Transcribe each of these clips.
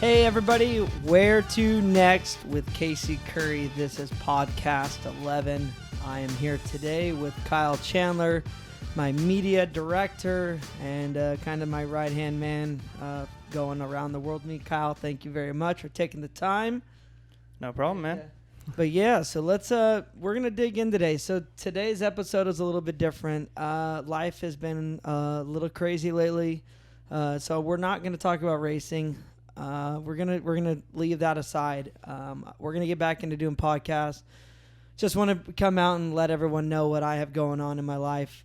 Hey everybody, where to next with Casey Currie? This is podcast 11. I am here today with Kyle Chandler, my media director and kind of my right-hand man going around the world. Me, Kyle, thank you very much for taking the time. No problem, man. But yeah, so let's we're gonna dig in today. So today's episode is a little bit different. Life has been a little crazy lately, so we're not gonna talk about racing. We're gonna leave that aside. We're gonna get back into doing podcasts. Just want to come out and let everyone know what I have going on in my life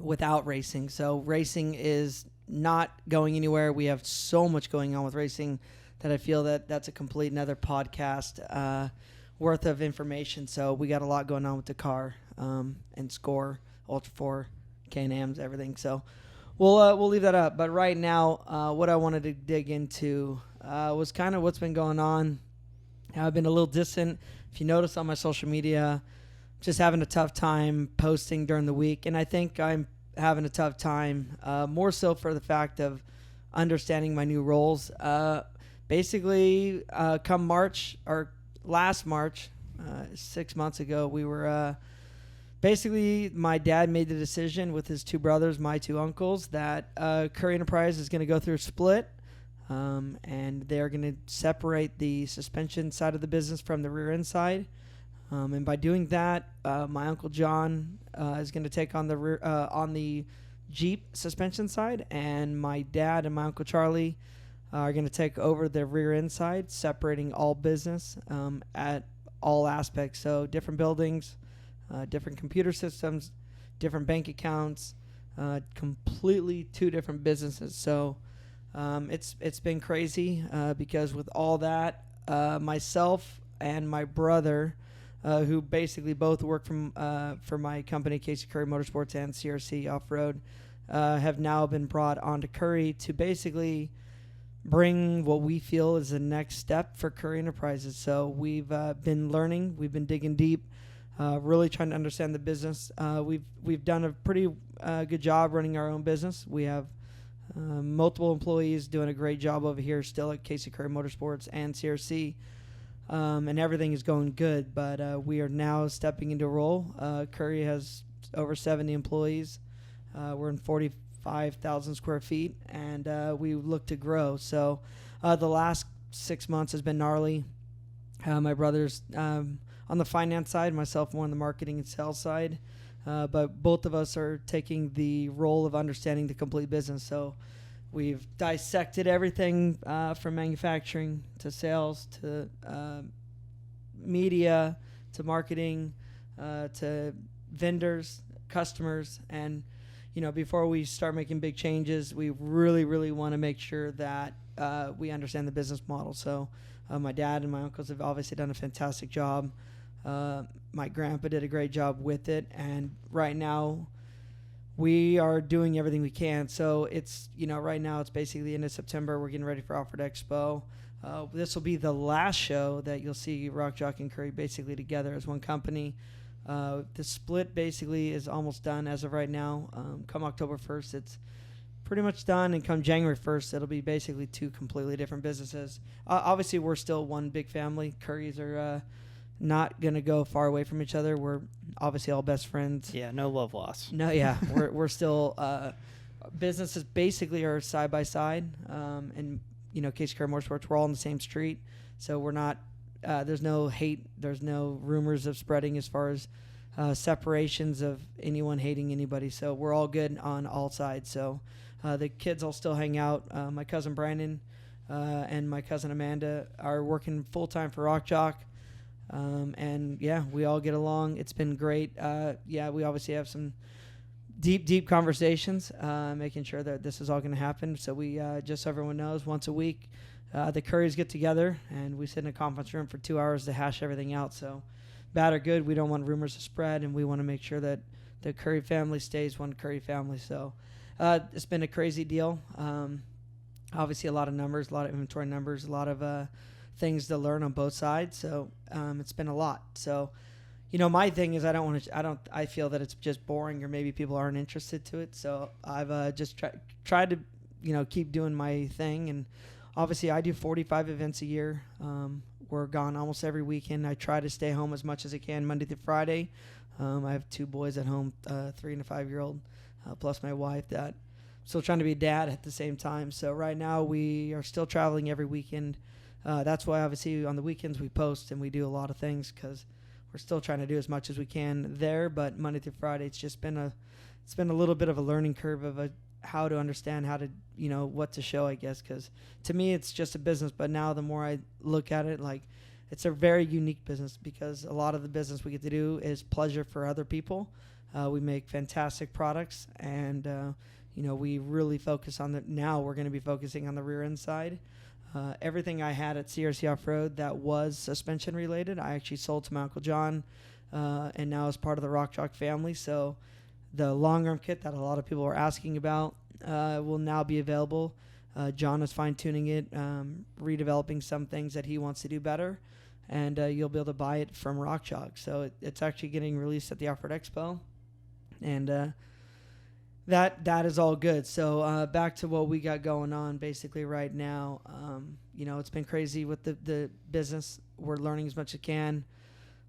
without racing. So racing is not going anywhere. We have so much going on with racing that I feel that that's a complete another podcast worth of information. So we got a lot going on with the car and Score, Ultra 4, Can-Ams, everything. So we'll leave that up. But right now, what I wanted to dig into was kind of what's been going on. I've been a little distant. If you notice on my social media, just having a tough time posting during the week. And I think I'm having a tough time, more so for the fact of understanding my new roles. Basically, come March, or last March, 6 months ago, we were basically, my dad made the decision with his two brothers, my two uncles, that Currie Enterprises is going to go through a split, and they're going to separate the suspension side of the business from the rear end side. And by doing that, my uncle John is going to take on the Jeep suspension side, and my dad and my uncle Charlie are going to take over the rear end side, separating all business at all aspects. So different buildings, different computer systems, different bank accounts, completely two different businesses. So it's been crazy because with all that, myself and my brother, who basically both work for my company, Casey Currie Motorsports and CRC Off-Road, have now been brought onto Currie to basically bring what we feel is the next step for Currie Enterprises. So we've been learning, we've been digging deep, really trying to understand the business. We've done a pretty good job running our own business. We have multiple employees doing a great job over here still at Casey Currie Motorsports and CRC, and everything is going good. But we are now stepping into a role. Currie has over 70 employees. We're in 45,000 square feet, and we look to grow. So the last 6 months has been gnarly. My brother's on the finance side, myself more on the marketing and sales side. But both of us are taking the role of understanding the complete business. So we've dissected everything from manufacturing to sales to media to marketing to vendors, customers. And, you know, before we start making big changes, we really, really want to make sure that we understand the business model. So my dad and my uncles have obviously done a fantastic job. My grandpa did a great job with it, and right now we are doing everything we can. So it's, you know, right now it's basically the end of September. We're getting ready for Off-Road Expo. This will be the last show that you'll see Rock Jock and Currie basically together as one company. The split basically is almost done as of right now. Come October 1st, it's pretty much done, and come January 1st, it'll be basically two completely different businesses. Obviously, we're still one big family. Curries are not going to go far away from each other. We're obviously all best friends. Yeah, no love loss. No, yeah. we're still businesses basically are side by side. And, you know, Casey Currie Motorsports, we're all on the same street. So we're not, there's no hate. There's no rumors of spreading as far as separations of anyone hating anybody. So we're all good on all sides. So the kids all still hang out. My cousin Brandon and my cousin Amanda are working full time for Rock Jock. And yeah, we all get along. It's been great. Yeah, we obviously have some deep conversations, making sure that this is all going to happen. So we, just so everyone knows, once a week, the Curries get together and we sit in a conference room for 2 hours to hash everything out. So bad or good, we don't want rumors to spread, and we want to make sure that the Currie family stays one Currie family. So, it's been a crazy deal. Obviously a lot of numbers, a lot of inventory numbers, a lot of, things to learn on both sides. So it's been a lot. So, you know, my thing is I feel that it's just boring, or maybe people aren't interested to it. So I've just tried to, you know, keep doing my thing. And obviously I do 45 events a year. We're gone almost every weekend. I try to stay home as much as I can Monday through Friday. I have 2 boys at home, 3 and a 5-year-old, plus my wife that still trying to be a dad at the same time. So right now we are still traveling every weekend. That's why obviously on the weekends we post and we do a lot of things because we're still trying to do as much as we can there. But Monday through Friday, it's been a little bit of a learning curve of how to understand how to, what to show, I guess, because to me it's just a business. But now the more I look at it, like it's a very unique business because a lot of the business we get to do is pleasure for other people. We make fantastic products and, we really focus on now we're going to be focusing on the rear end side. Everything I had at CRC Off-Road that was suspension related, I actually sold to my Uncle John, and now is part of the Rock Chalk family. So the long arm kit that a lot of people are asking about will now be available. John is fine-tuning it, redeveloping some things that he wants to do better, and you'll be able to buy it from Rock Chalk. So it's actually getting released at the Off-Road Expo, and that is all good. So back to what we got going on basically right now. It's been crazy with the business. We're learning as much as we can.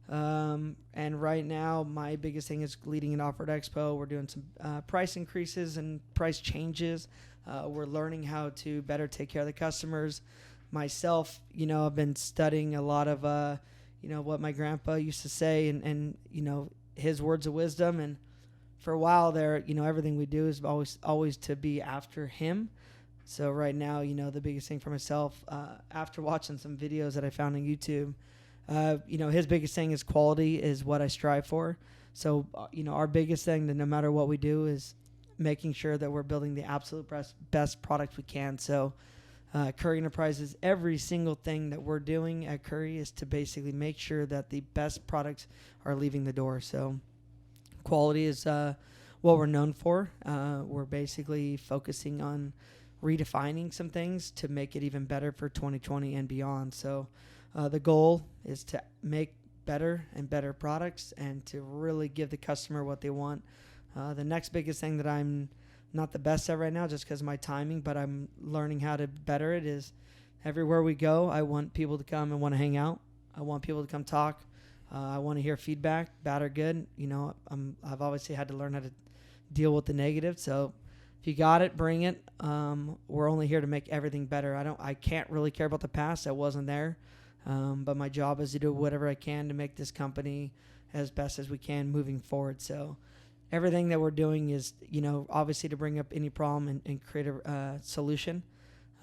And right now, my biggest thing is leading an Off-Road Expo. We're doing some price increases and price changes. We're learning how to better take care of the customers. Myself, I've been studying a lot of, what my grandpa used to say and his words of wisdom. And for a while there, everything we do is always to be after him. So right now, the biggest thing for myself, after watching some videos that I found on YouTube, his biggest thing is quality is what I strive for. So, our biggest thing that no matter what we do is making sure that we're building the absolute best product we can. So, Currie Enterprises, every single thing that we're doing at Currie is to basically make sure that the best products are leaving the door. So, quality is what we're known for. We're basically focusing on redefining some things to make it even better for 2020 and beyond. So the goal is to make better and better products and to really give the customer what they want. The next biggest thing that I'm not the best at right now just because of my timing, but I'm learning how to better it is everywhere we go, I want people to come and want to hang out. I want people to come talk. I want to hear feedback, bad or good. I've obviously had to learn how to deal with the negative. So if you got it, bring it. We're only here to make everything better. I can't really care about the past. I wasn't there. But my job is to do whatever I can to make this company as best as we can moving forward. So everything that we're doing is, obviously to bring up any problem and create a solution,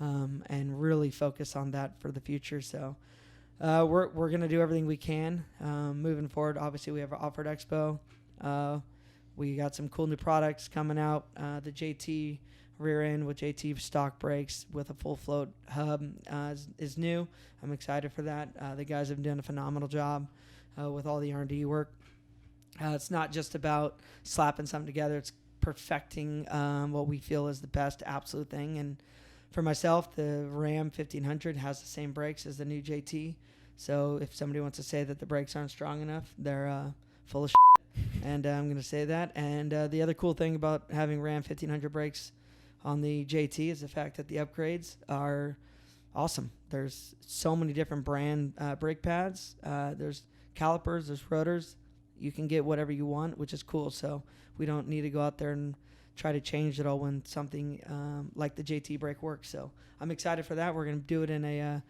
and really focus on that for the future. So we're going to do everything we can moving forward. Obviously, we have our Off-Road Expo. We got some cool new products coming out. The JT rear end with JT stock brakes with a full float hub is new. I'm excited for that. The guys have done a phenomenal job with all the R&D work. It's not just about slapping something together. It's perfecting what we feel is the best absolute thing. And for myself, the Ram 1500 has the same brakes as the new JT. So if somebody wants to say that the brakes aren't strong enough, they're full of shit. And I'm going to say that. And the other cool thing about having Ram 1500 brakes on the JT is the fact that the upgrades are awesome. There's so many different brand brake pads. There's calipers, there's rotors. You can get whatever you want, which is cool. So we don't need to go out there and try to change it all when something like the JT brake works. So I'm excited for that. We're going to do it in a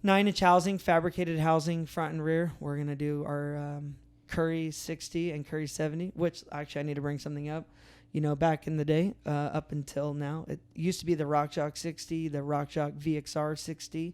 9-inch housing, fabricated housing, front and rear. We're going to do our Currie 60 and Currie 70, which actually I need to bring something up. Back in the day, up until now, it used to be the Rock Chalk 60, the Rock Chalk VXR 60.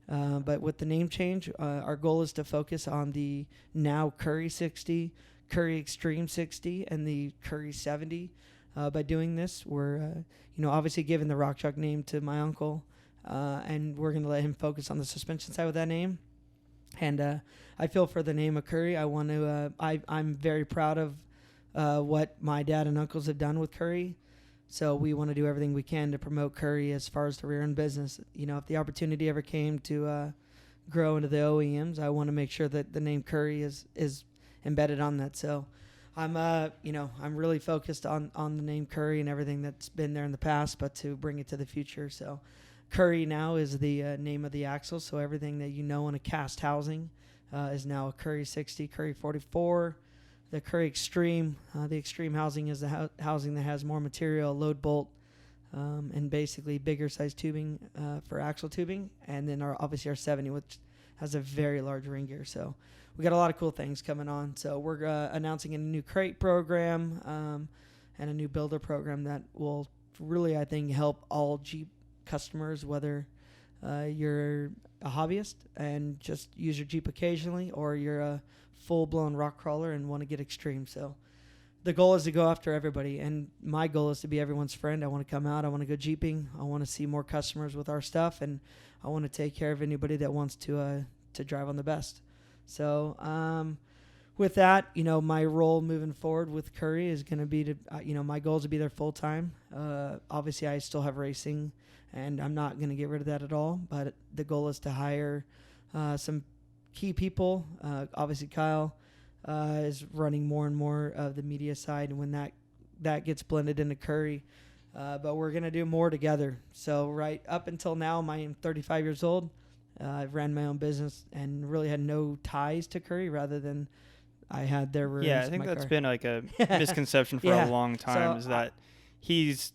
But with the name change, our goal is to focus on the now Currie 60, Currie Extreme 60, and the Currie 70. By doing this, we're obviously giving the Rock Chalk name to my uncle, and we're going to let him focus on the suspension side with that name. And I feel for the name of Currie. I'm very proud of what my dad and uncles have done with Currie. So we want to do everything we can to promote Currie as far as the rear end business. If the opportunity ever came to grow into the OEMs, I want to make sure that the name Currie is embedded on that. So I'm really focused on the name Currie and everything that's been there in the past, but to bring it to the future. So Currie now is the name of the axle, so everything that you know on a cast housing is now a Currie 60, Currie 44. The Currie Extreme, the Extreme housing is the housing that has more material, load bolt, and basically bigger size tubing for axle tubing. And then obviously our 70, which has a very large ring gear. So we got a lot of cool things coming on. So we're announcing a new crate program and a new builder program that will really, I think, help all Jeep customers, whether you're a hobbyist and just use your Jeep occasionally, or you're a full-blown rock crawler and want to get extreme. So the goal is to go after everybody, and my goal is to be everyone's friend. I want to come out. I want to go Jeeping. I want to see more customers with our stuff, and I want to take care of anybody that wants to drive on the best. So with that, my role moving forward with Currie is going to be to, my goal is to be there full time. Obviously, I still have racing, and I'm not going to get rid of that at all. But the goal is to hire some key people. Obviously, Kyle is running more and more of the media side, and when that gets blended into Currie. But we're going to do more together. So right up until now, I'm 35 years old. I've ran my own business and really had no ties to Currie, rather than I had their rooms. Yeah, I think that's been like a misconception for a long time, is that he's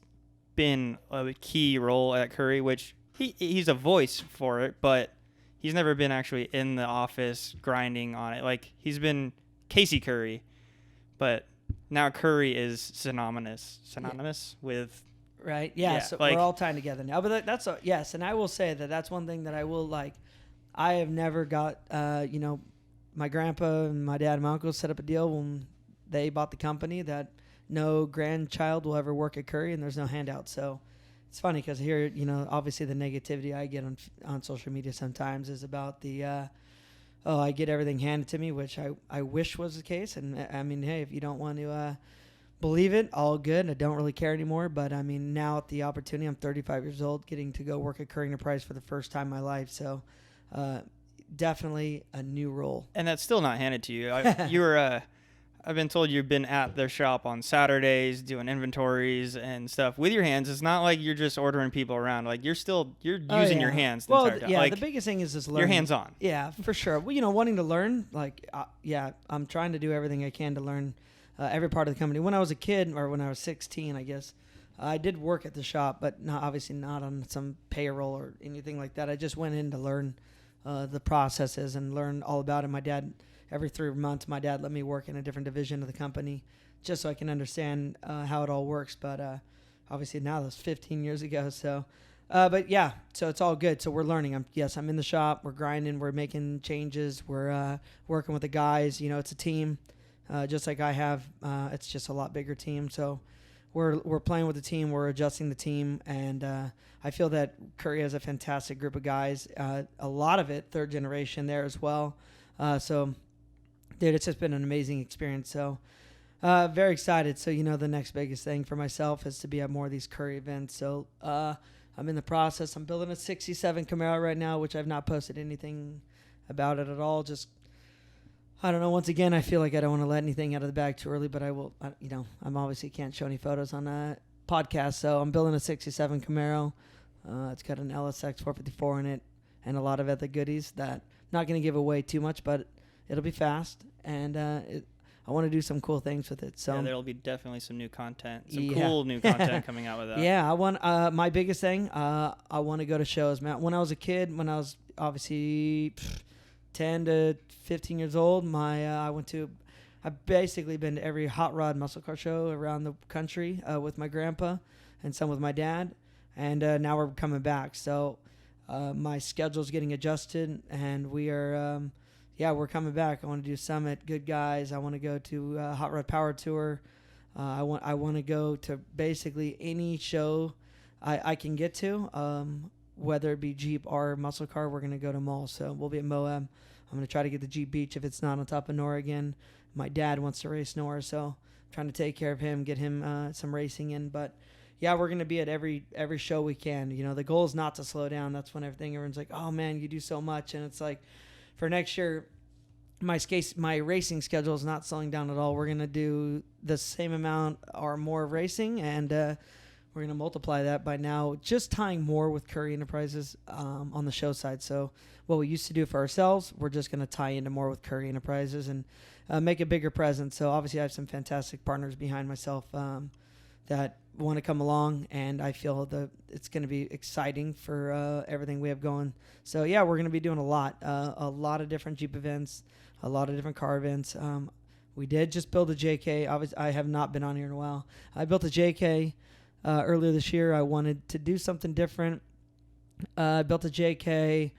been a key role at Currie, which he's a voice for it, but he's never been actually in the office grinding on it. Like, he's been Casey Currie, but now Currie is synonymous with... Right. Yeah. So we're all tying together now. But that's yes. And I will say that that's one thing that I will like. I have never got, my grandpa and my dad and my uncle set up a deal when they bought the company that no grandchild will ever work at Currie, and there's no handout. So it's funny because here, obviously the negativity I get on social media sometimes is about the, I get everything handed to me, which I wish was the case. And I mean, hey, if you don't want to, believe it, all good. I don't really care anymore. But I mean, now at the opportunity, I'm 35 years old, getting to go work at Currie Enterprises for the first time in my life. So definitely a new role. And that's still not handed to you. I've been told you've been at their shop on Saturdays doing inventories and stuff with your hands. It's not like you're just ordering people around. Like, you're using your hands the entire time. Yeah, like, the biggest thing is just learning. You're hands-on. Yeah, for sure. Well, wanting to learn, like, I'm trying to do everything I can to learn every part of the company. When I was a kid, or when I was 16, I guess, I did work at the shop, but obviously not on some payroll or anything like that. I just went in to learn the processes and learn all about it. My dad, every 3 months, let me work in a different division of the company just so I can understand how it all works. But obviously now that was 15 years ago. So, but yeah, so it's all good. So we're learning. I'm in the shop. We're grinding. We're making changes. We're working with the guys. It's a team. Just like I have, it's just a lot bigger team. So we're playing with the team. We're adjusting the team, and I feel that Currie has a fantastic group of guys. A lot of it third generation there as well. So, dude, it's just been an amazing experience. So very excited. So the next biggest thing for myself is to be at more of these Currie events. So I'm in the process. I'm building a 67 Camaro right now, which I've not posted anything about it at all. Just, I don't know. Once again, I feel like I don't want to let anything out of the bag too early, but I will. I'm obviously can't show any photos on a podcast. So I'm building a 67 Camaro. It's got an LSX 454 in it and a lot of other goodies that I'm not going to give away too much, but it'll be fast, and I want to do some cool things with it. So there'll be definitely some new content, cool new content coming out with that. Yeah, I want. My biggest thing, I want to go to shows, man. When I was a kid, when I was obviously 10 to 15 years old, I've basically been to every hot rod muscle car show around the country with my grandpa and some with my dad, and now we're coming back. So my schedule's getting adjusted, and we are, we're coming back. I want to do Summit, Good Guys. I want to go to Hot Rod Power Tour. I want to go to basically any show I can get to, whether it be Jeep or muscle car. We're going to go to them all. So we'll be at Moab. I'm going to try to get the Jeep Beach if it's not on top of Nora again. My dad wants to race Nora, so I'm trying to take care of him, get him some racing in. But yeah, we're going to be at every show we can. The goal is not to slow down. That's when everyone's like, oh man, you do so much. And it's like, for next year, my racing schedule is not slowing down at all. We're going to do the same amount or more of racing, and we're gonna multiply that by now just tying more with Currie Enterprises on the show side. So what we used to do for ourselves, we're just gonna tie into more with Currie Enterprises and make a bigger presence. So obviously I have some fantastic partners behind myself that want to come along, and I feel that it's going to be exciting for everything we have going. So yeah, we're going to be doing a lot of different Jeep events, a lot of different car events. We did just build a JK. Obviously, I have not been on here in a while. I built a JK earlier this year. I wanted to do something different. I built a JK.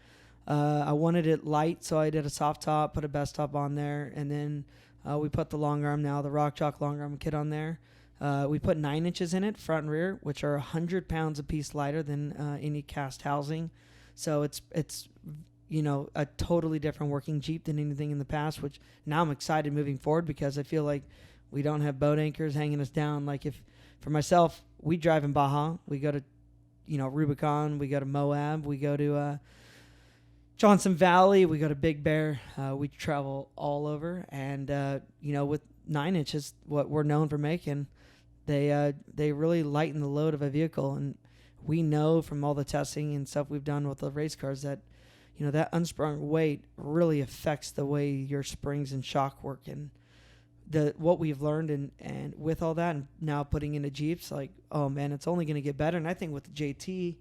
I wanted it light, so I did a soft top, put a best top on there, and then we put the long arm now, the Rock Chalk long arm kit on there. We put 9 inches in it, front and rear, which are 100 pounds a piece lighter than any cast housing. So it's a totally different working Jeep than anything in the past, which now I'm excited moving forward because I feel like we don't have boat anchors hanging us down. Like for myself, we drive in Baja. We go to, Rubicon. We go to Moab. We go to Johnson Valley. We go to Big Bear. We travel all over. And, with 9 inches, what we're known for making, they really lighten the load of a vehicle. And we know from all the testing and stuff we've done with the race cars that, that unsprung weight really affects the way your springs and shock work. And what we've learned and with all that, and now putting into Jeeps, like, oh man, it's only going to get better. And I think with the JT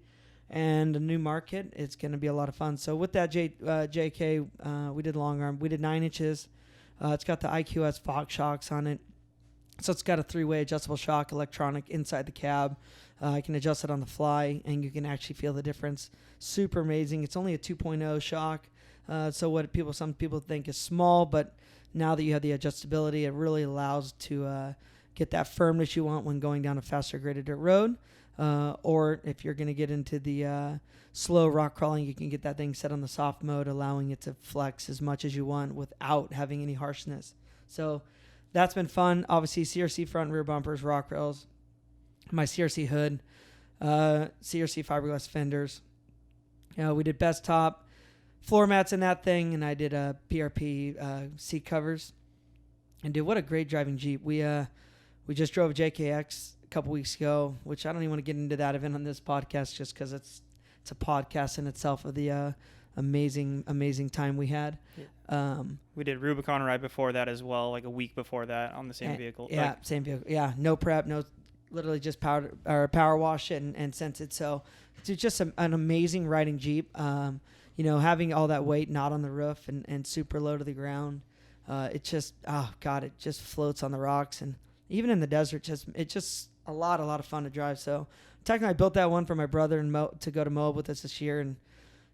and the new market, it's going to be a lot of fun. So with that JK, we did long arm. We did 9 inches. It's got the IQS Fox shocks on it. So it's got a 3-way adjustable shock, electronic inside the cab. I can adjust it on the fly, and you can actually feel the difference. Super amazing. It's only a 2.0 shock. So what some people think is small, but now that you have the adjustability, it really allows to get that firmness you want when going down a faster graded dirt road. Or if you're going to get into the slow rock crawling, you can get that thing set on the soft mode, allowing it to flex as much as you want without having any harshness. So that's been fun. Obviously, CRC front and rear bumpers, rock rails, my CRC hood, CRC fiberglass fenders. We did best top, floor mats in that thing, and I did PRP seat covers. And dude, what a great driving Jeep. We just drove a JKX a couple weeks ago, which I don't even want to get into that event on this podcast just because it's a podcast in itself of the amazing time we had. We did Rubicon right before that as well, like a week before that on the same vehicle. Yeah, same vehicle. Yeah, no prep, literally just power wash it and sense it. So it's just an amazing riding Jeep. Having all that weight not on the roof and super low to the ground. It just, it just floats on the rocks. And even in the desert, it's just a lot of fun to drive. So technically I built that one for my brother to go to Moab with us this year. And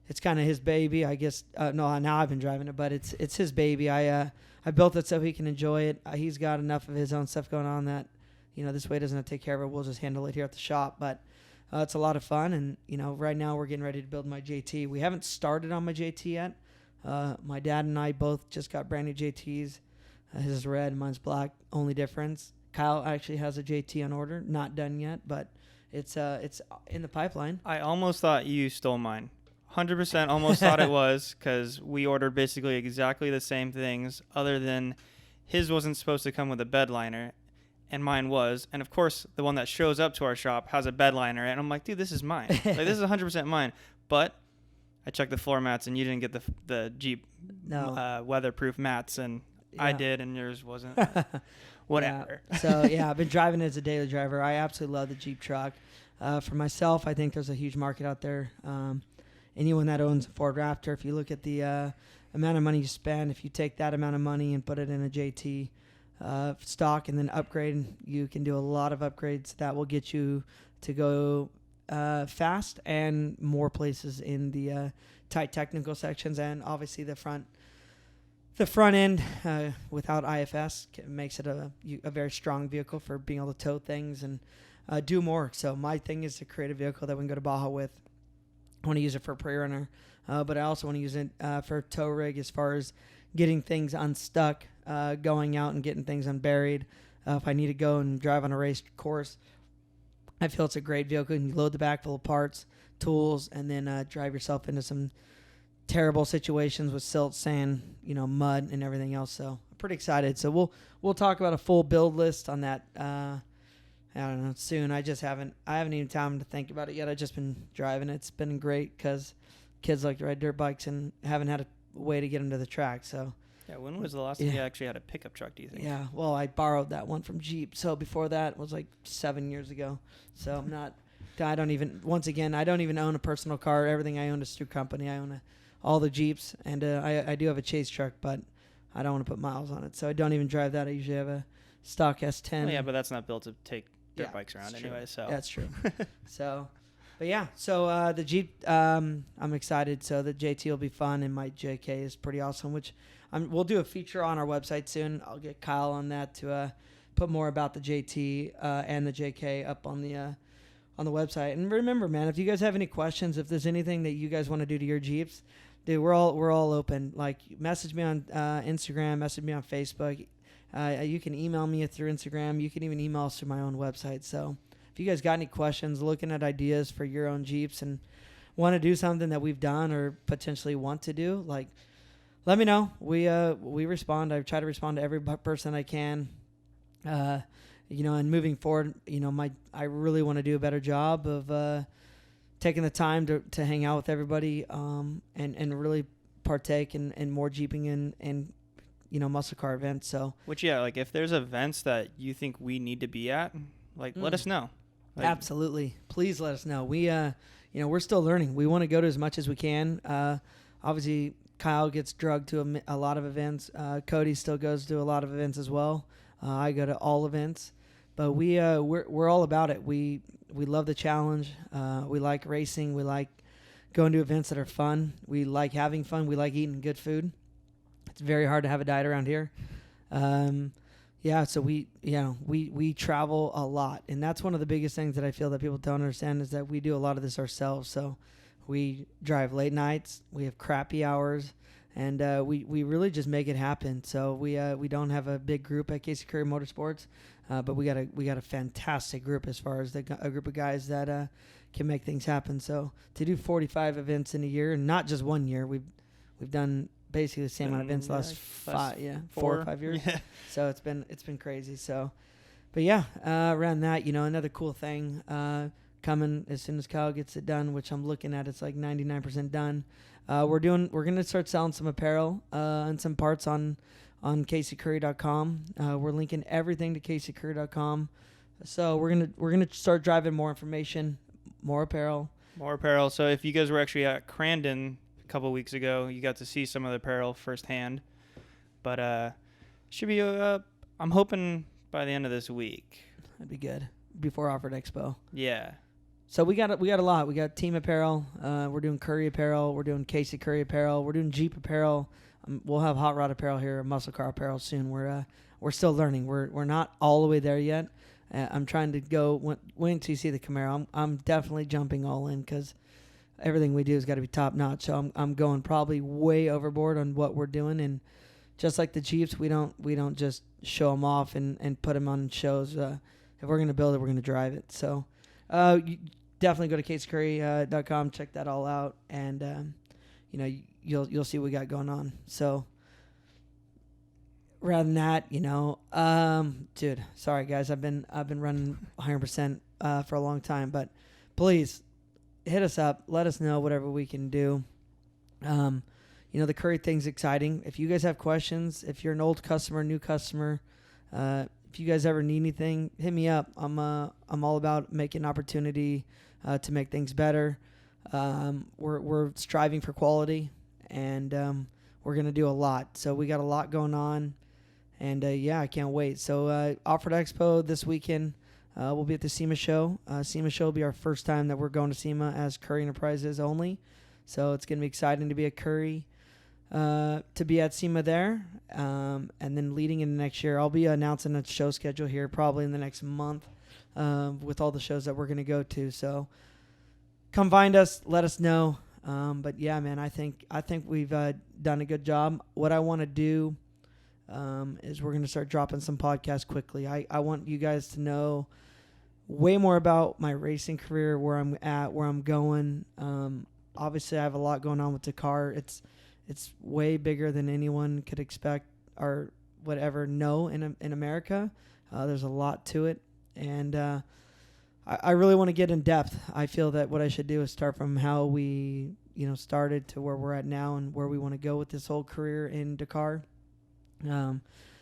it's kind of his baby, I guess. Now I've been driving it, but it's his baby. I built it so he can enjoy it. He's got enough of his own stuff going on that, this way doesn't have to take care of it. We'll just handle it here at the shop. But it's a lot of fun. And, right now we're getting ready to build my JT. We haven't started on my JT yet. My dad and I both just got brand new JTs. His is red, mine's black. Only difference, Kyle actually has a JT on order. Not done yet, but it's in the pipeline. I almost thought you stole mine. 100% almost thought it was, because we ordered basically exactly the same things, other than his wasn't supposed to come with a bed liner, and mine was. And of course, the one that shows up to our shop has a bed liner, and I'm like, dude, this is mine. This is 100% mine. But I checked the floor mats, and you didn't get the Jeep weatherproof mats, and yeah. I did, and yours wasn't. Whatever. Yeah. So yeah, I've been driving it as a daily driver. I absolutely love the Jeep truck. For myself, I think there's a huge market out there. Anyone that owns a Ford Raptor, if you look at the amount of money you spend, if you take that amount of money and put it in a JT stock and then upgrade, you can do a lot of upgrades that will get you to go fast and more places in the tight technical sections. And obviously the front end without IFS makes it a very strong vehicle for being able to tow things and do more. So my thing is to create a vehicle that we can go to Baja with. I want to use it for a prairie runner, but I also want to use it for tow rig as far as getting things unstuck, going out and getting things unburied. If I need to go and drive on a race course, I feel it's a great vehicle. You can load the back full of parts, tools, and then drive yourself into some terrible situations with silt, sand, mud, and everything else. So I'm pretty excited. So we'll talk about a full build list on that I don't know, soon. I haven't even time to think about it yet. I've just been driving. It's been great because kids like to ride dirt bikes and haven't had a way to get them to the track. So Yeah, when was the last time you actually had a pickup truck, do you think? yeah, well, I borrowed that one from Jeep. So before that was like 7 years ago. So I'm not, I don't even own a personal car. Everything I own is through company. I own all the Jeeps, and I do have a chase truck, but I don't want to put miles on it. So I don't even drive that. I usually have a stock S10. Well, yeah, but that's not built to take dirt bikes around anyway. True. So that's true. So, but yeah, so the Jeep, I'm excited. So the JT will be fun, and my JK is pretty awesome. Which we'll do a feature on our website soon. I'll get Kyle on that to put more about the JT and the JK up on the website. And remember, man, if you guys have any questions, if there's anything that you guys want to do to your Jeeps, dude, we're all open. Like, message me on Instagram, message me on Facebook. You can email me through Instagram. You can even email us through my own website. So if you guys got any questions, looking at ideas for your own Jeeps and want to do something that we've done or potentially want to do, like, let me know. We respond. I try to respond to every person I can. And moving forward, I really want to do a better job of taking the time to hang out with everybody and really partake in more Jeeping and muscle car events. So, which, yeah, like if there's events that you think we need to be at, like let us know. Like, absolutely, please let us know. We we're still learning. We want to go to as much as we can. Obviously, Kyle gets drugged to a lot of events. Cody still goes to a lot of events as well. I go to all events, but we're all about it. We love the challenge. We like racing. We like going to events that are fun. We like having fun. We like eating good food. It's very hard to have a diet around here. So we travel a lot, and that's one of the biggest things that I feel that people don't understand is that we do a lot of this ourselves. So we drive late nights. We have crappy hours. And we really just make it happen. So we don't have a big group at Casey Currie Motorsports, but we got a fantastic group as far as a group of guys that can make things happen. So to do 45 events in a year, and not just 1 year, we've done basically the same amount of events the last 4 or 5 years. Yeah. So it's been crazy. So, but yeah, around that, another cool thing coming as soon as Kyle gets it done, which I'm looking at, it's like 99% done. We're gonna start selling some apparel and some parts on CaseyCurrie.com. We're linking everything to CaseyCurrie.com. So we're gonna start driving more information, more apparel. So if you guys were actually at Crandon a couple weeks ago, you got to see some of the apparel firsthand. But should be I'm hoping by the end of this week. That'd be good before Off-Road Expo. Yeah. So we got a lot. We got team apparel. We're doing Currie apparel. We're doing Casey Currie apparel. We're doing Jeep apparel. We'll have hot rod apparel here, muscle car apparel soon. We're still learning. We're not all the way there yet. I'm trying to go when until you see the Camaro. I'm definitely jumping all in because everything we do has got to be top notch. So I'm going probably way overboard on what we're doing. And just like the Jeeps, we don't just show them off and put them on shows. If we're gonna build it, we're gonna drive it. So. You definitely go to CaseyCurrie.com, check that all out, and you'll see what we got going on. So rather than that, dude, sorry guys, I've been running 100% for a long time, but please hit us up, let us know whatever we can do. The Currie thing's exciting. If you guys have questions, if you're an old customer, new customer, if you guys ever need anything, hit me up. I'm all about making opportunity to make things better. We're striving for quality, and we're gonna do a lot. So we got a lot going on, and I can't wait. So Off-Road Expo this weekend, we'll be at the SEMA show. SEMA show will be our first time that we're going to SEMA as Currie Enterprises only. So it's gonna be exciting to be at Currie. To be at SEMA there, and then leading into next year, I'll be announcing a show schedule here probably in the next month with all the shows that we're going to go to. So come find us, let us know. But yeah, man, I think we've done a good job. What I want to do is we're going to start dropping some podcasts quickly. I want you guys to know way more about my racing career, where I'm at, where I'm going. Obviously, I have a lot going on with the car. It's way bigger than anyone could expect or whatever know in America. There's a lot to it, And I really want to get in depth. I feel that what I should do is start from how we, started to where we're at now and where we want to go with this whole career in Dakar.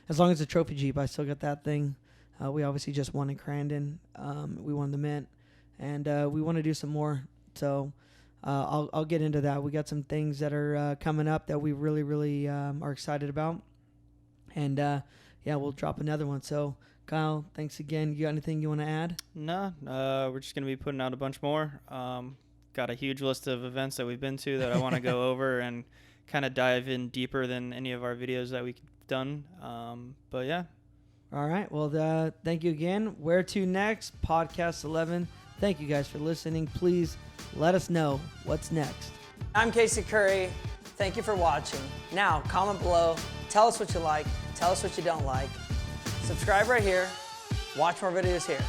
As long as the trophy Jeep, I still got that thing. We obviously just won in Crandon. We won the Mint, and we want to do some more. So I'll get into that. We got some things that are coming up that we really, really are excited about. And, we'll drop another one. So, Kyle, thanks again. You got anything you want to add? No, we're just going to be putting out a bunch more. Got a huge list of events that we've been to that I want to go over and kind of dive in deeper than any of our videos that we've done. But yeah. All right. Well, thank you again. Where to next? Podcast 11. Thank you guys for listening. Please let us know what's next. I'm Casey Currie. Thank you for watching. Now, comment below. Tell us what you like. Tell us what you don't like. Subscribe right here. Watch more videos here.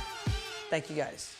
Thank you guys.